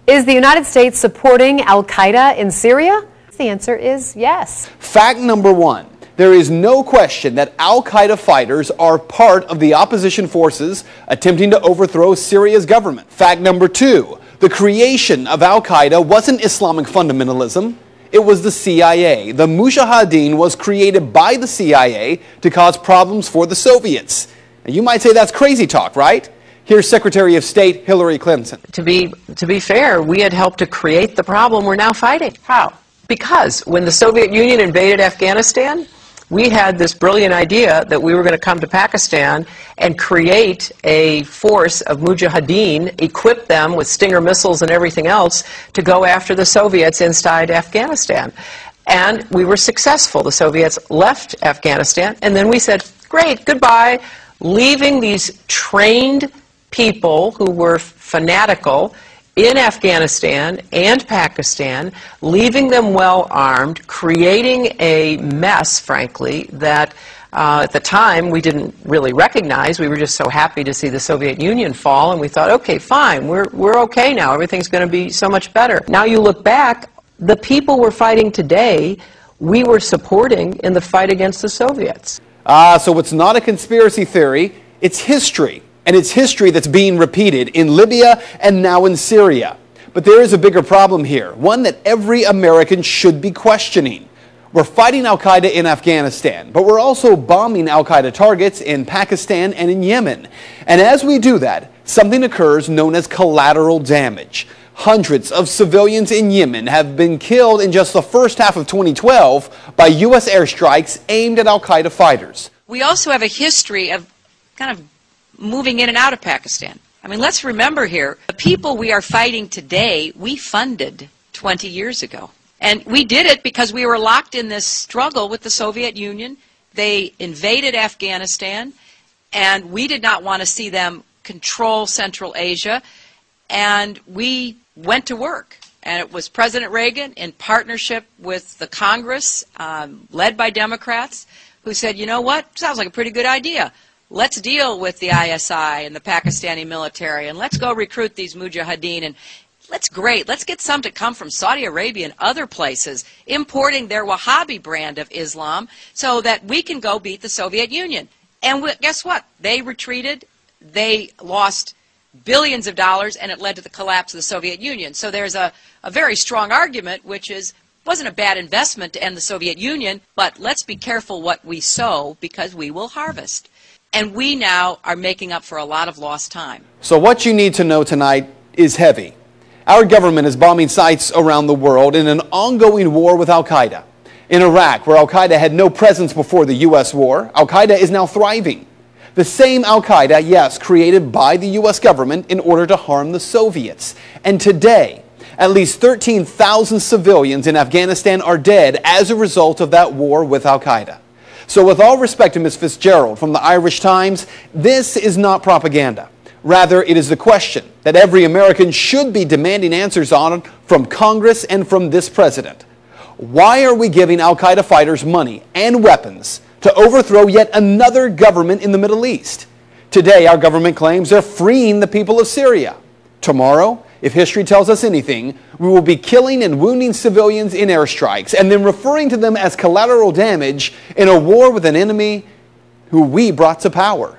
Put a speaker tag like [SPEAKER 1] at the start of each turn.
[SPEAKER 1] Is the United States supporting al-Qaeda in Syria? The answer is yes.
[SPEAKER 2] Fact number one, there is no question that al-Qaeda fighters are part of the opposition forces attempting to overthrow Syria's government. Fact number two, the creation of al-Qaeda wasn't Islamic fundamentalism. It was the CIA. The Mujahideen was created by the CIA to cause problems for the Soviets. And you might say that's crazy talk, right? Here's Secretary of State Hillary Clinton.
[SPEAKER 3] To be fair, we had helped to create the problem we're now fighting. How? Because when the Soviet Union invaded Afghanistan, we had this brilliant idea that we were going to come to Pakistan and create a force of Mujahideen, equip them with Stinger missiles and everything else to go after the Soviets inside Afghanistan. And we were successful. The Soviets left Afghanistan, and then we said, great, goodbye, leaving these trained people who were fanatical in Afghanistan and Pakistan, leaving them well armed, creating a mess, frankly, that at the time we didn't really recognize. We were just so happy to see the Soviet Union fall, and we thought, okay, fine, we're okay now. Everything's going to be so much better. Now you look back, the people we're fighting today, we were supporting in the fight against the Soviets.
[SPEAKER 2] So it's not a conspiracy theory, it's history. And it's history that's being repeated in Libya and now in Syria. But there is a bigger problem here, one that every American should be questioning. We're fighting al-Qaeda in Afghanistan, but we're also bombing al-Qaeda targets in Pakistan and in Yemen. And as we do that, something occurs known as collateral damage. Hundreds of civilians in Yemen have been killed in just the first half of 2012 by U.S. airstrikes aimed at al-Qaeda fighters.
[SPEAKER 4] We also have a history of kind of moving in and out of Pakistan. I mean, let's remember here, the people we are fighting today, we funded 20 years ago. And we did it because we were locked in this struggle with the Soviet Union. They invaded Afghanistan, and we did not want to see them control Central Asia. And we went to work. And it was President Reagan, in partnership with the Congress, led by Democrats, who said, you know what, sounds like a pretty good idea. Let's deal with the ISI and the Pakistani military, and let's go recruit these Mujahideen, and let's get some to come from Saudi Arabia and other places, importing their Wahhabi brand of Islam so that we can go beat the Soviet Union. And guess what? They retreated, they lost billions of dollars, and it led to the collapse of the Soviet Union. So there's a very strong argument, which is, it wasn't a bad investment to end the Soviet Union, but let's be careful what we sow because we will harvest. And we now are making up for a lot of lost time.
[SPEAKER 2] So what you need to know tonight is heavy. Our government is bombing sites around the world in an ongoing war with al-Qaeda. In Iraq, where al-Qaeda had no presence before the U.S. war, al-Qaeda is now thriving. The same al-Qaeda, yes, created by the U.S. government in order to harm the Soviets. And today, at least 13,000 civilians in Afghanistan are dead as a result of that war with al-Qaeda. So with all respect to Ms. Fitzgerald from the Irish Times, this is not propaganda. Rather, it is the question that every American should be demanding answers on from Congress and from this president. Why are we giving al-Qaeda fighters money and weapons to overthrow yet another government in the Middle East? Today, our government claims they're freeing the people of Syria. Tomorrow, if history tells us anything, we will be killing and wounding civilians in airstrikes and then referring to them as collateral damage in a war with an enemy who we brought to power.